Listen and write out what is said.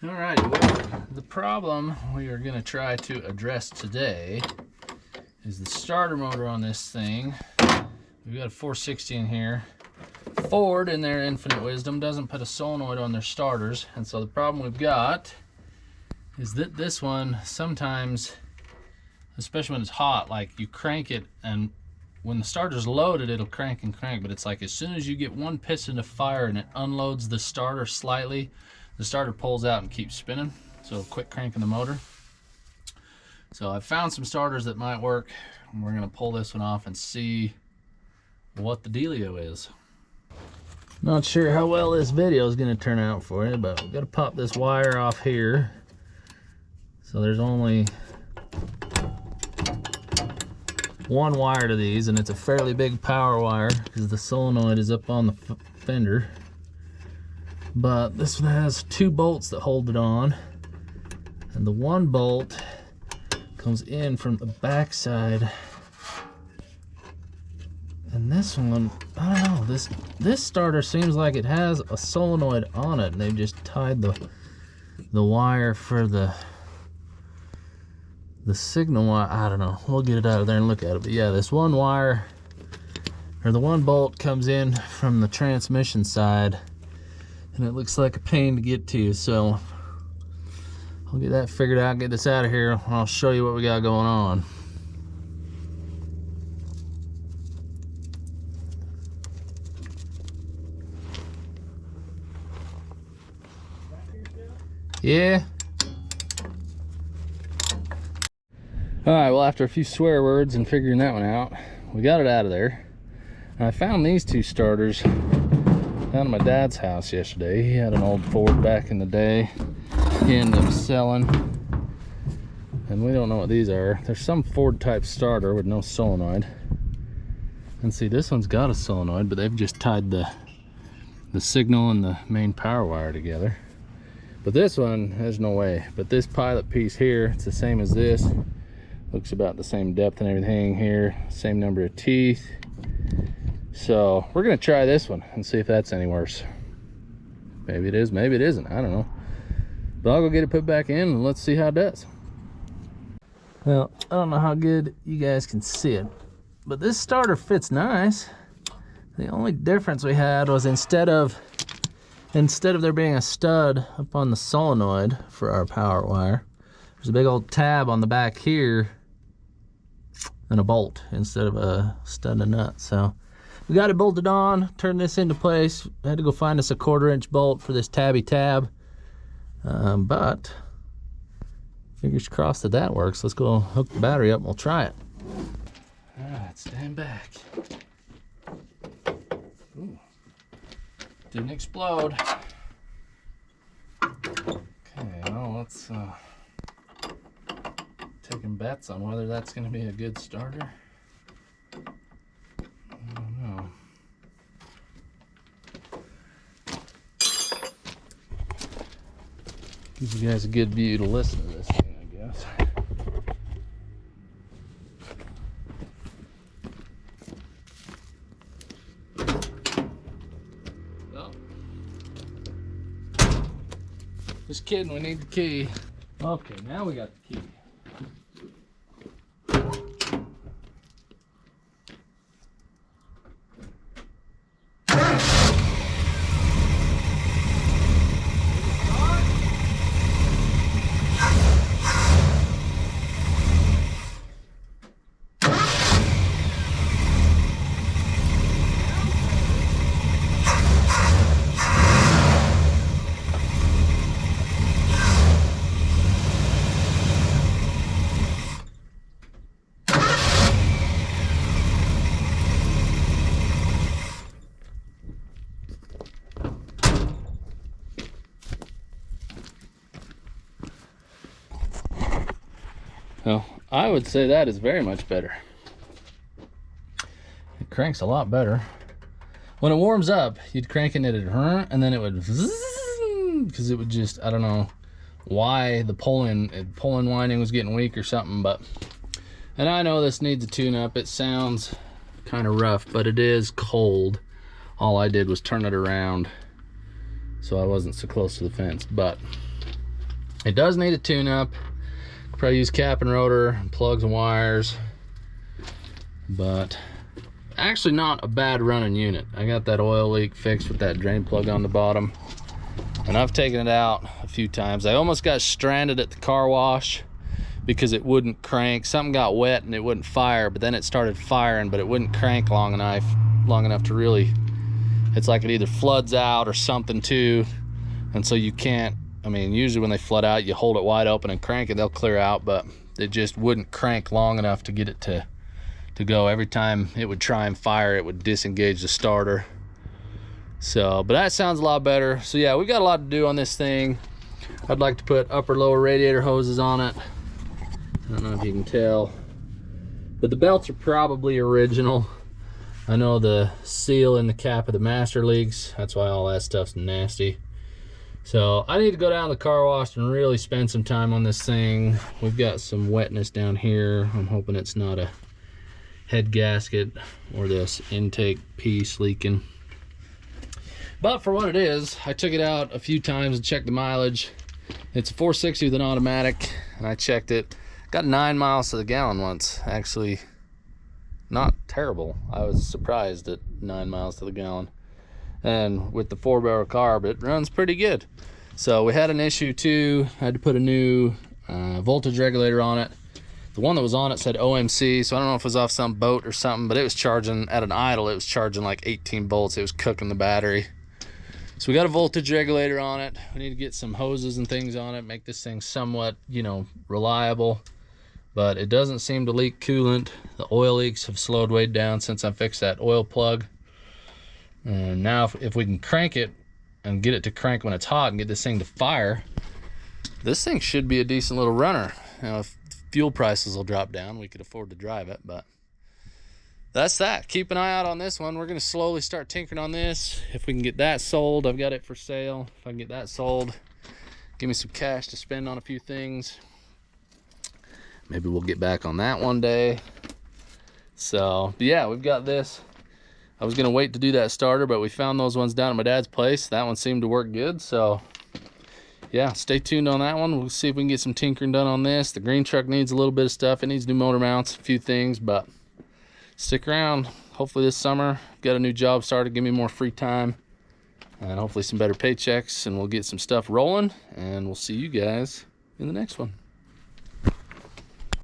Alrighty, well, the problem we are going to try to address today is the starter motor on this thing. We've got a 460 in here. Ford, in their infinite wisdom, doesn't put a solenoid on their starters, and so the problem we've got is that this one sometimes, especially when it's hot, like you crank it, and when the starter's loaded it'll crank and crank, but it's like as soon as you get one piston to fire and it unloads the starter slightly, the starter pulls out and keeps spinning, so quit cranking the motor. So I've found some starters that might work, and we're going to pull this one off and see what the dealio is. Not sure how well this video is going to turn out for you, but we've got to pop this wire off here. So there's only one wire to these, and it's a fairly big power wire because the solenoid is up on the fender. But this one has two bolts that hold it on, and the one bolt comes in from the back side, and this one, I don't know, this starter seems like it has a solenoid on it, and they've just tied the wire for the signal wire. I don't know, we'll get it out of there and look at it. But yeah, this one wire, or the one bolt, comes in from the transmission side, and it looks like a pain to get to, so I'll get that figured out, get this out of here, and I'll show you what we got going on. Yeah. Alright, well, after a few swear words and figuring that one out, we got it out of there. And I found these two starters down at my dad's house yesterday. He had an old Ford back in the day. He ended up selling, and we don't know what these are. There's some Ford type starter with no solenoid. And see, this one's got a solenoid, but they've just tied the signal and the main power wire together. But this one, there's no way. But this pilot piece here, it's the same as this. Looks about the same depth and everything here. Same number of teeth. So we're gonna try this one and see if that's any worse. Maybe it is, maybe it isn't, I don't know. But I'll go get it put back in and let's see how it does. Well, I don't know how good you guys can see it, but this starter fits nice. The only difference we had was instead of there being a stud up on the solenoid for our power wire, there's a big old tab on the back here and a bolt instead of a stud and a nut. So we got it bolted on, turned this into place. I had to go find us a 1/4-inch bolt for this tabby tab. But fingers crossed that that works. Let's go hook the battery up and we'll try it. All right, stand back. Ooh. Didn't explode. Okay, well, let's taking bets on whether that's going to be a good starter. I don't know. Gives you guys a good view to listen to this thing, I guess. Oh. Just kidding, we need the key. Okay, now we got the key. Well, I would say that is very much better. It cranks a lot better. When it warms up, you'd crank it and then it would, because it would just, I don't know why the pulling winding was getting weak or something, but, and I know this needs a tune-up. It sounds kind of rough, but it is cold. All I did was turn it around so I wasn't so close to the fence, but It does need a tune-up. Probably use cap and rotor, plugs and wires, but actually not a bad running unit. I got that oil leak fixed with that drain plug on the bottom, and I've taken it out a few times. I almost got stranded at the car wash because it wouldn't crank. Something got wet and it wouldn't fire, but then it started firing, but it wouldn't crank long enough to really, it's like it either floods out or something too, and so you can't, I mean, usually when they flood out, you hold it wide open and crank it, they'll clear out, but it just wouldn't crank long enough to get it to go. Every time it would try and fire, it would disengage the starter. So, but that sounds a lot better. So yeah, we've got a lot to do on this thing. I'd like to put upper lower radiator hoses on it. I don't know if you can tell, but the belts are probably original. I know the seal in the cap of the master leaks. That's why all that stuff's nasty. So I need to go down to the car wash and really spend some time on this thing. We've got some wetness down here. I'm hoping it's not a head gasket or this intake piece leaking. But for what it is, I took it out a few times and checked the mileage. It's a 460 with an automatic, and I checked it. Got 9 miles to the gallon once. Actually, not terrible. I was surprised at 9 miles to the gallon. And with the 4-barrel carb, it runs pretty good. So we had an issue too. I had to put a new voltage regulator on it. The one that was on it said OMC, so I don't know if it was off some boat or something, but it was charging at an idle. It was charging like 18 volts. It was cooking the battery. So we got a voltage regulator on it. We need to get some hoses and things on it, make this thing somewhat, you know, reliable. But it doesn't seem to leak coolant. The oil leaks have slowed way down since I fixed that oil plug. And now if we can crank it and get it to crank when it's hot and get this thing to fire, this thing should be a decent little runner. You know, if fuel prices will drop down, we could afford to drive it. But that's that. Keep an eye out on this one. We're going to slowly start tinkering on this. If we can get that sold, I've got it for sale. If I can get that sold, give me some cash to spend on a few things. Maybe we'll get back on that one day. So, but yeah, we've got this. I was gonna wait to do that starter, but we found those ones down at my dad's place. That one seemed to work good, so yeah, stay tuned on that one. We'll see if we can get some tinkering done on this. The green truck needs a little bit of stuff. It needs new motor mounts, a few things, but stick around. Hopefully this summer, got a new job started, give me more free time, and hopefully some better paychecks, and we'll get some stuff rolling, and we'll see you guys in the next one.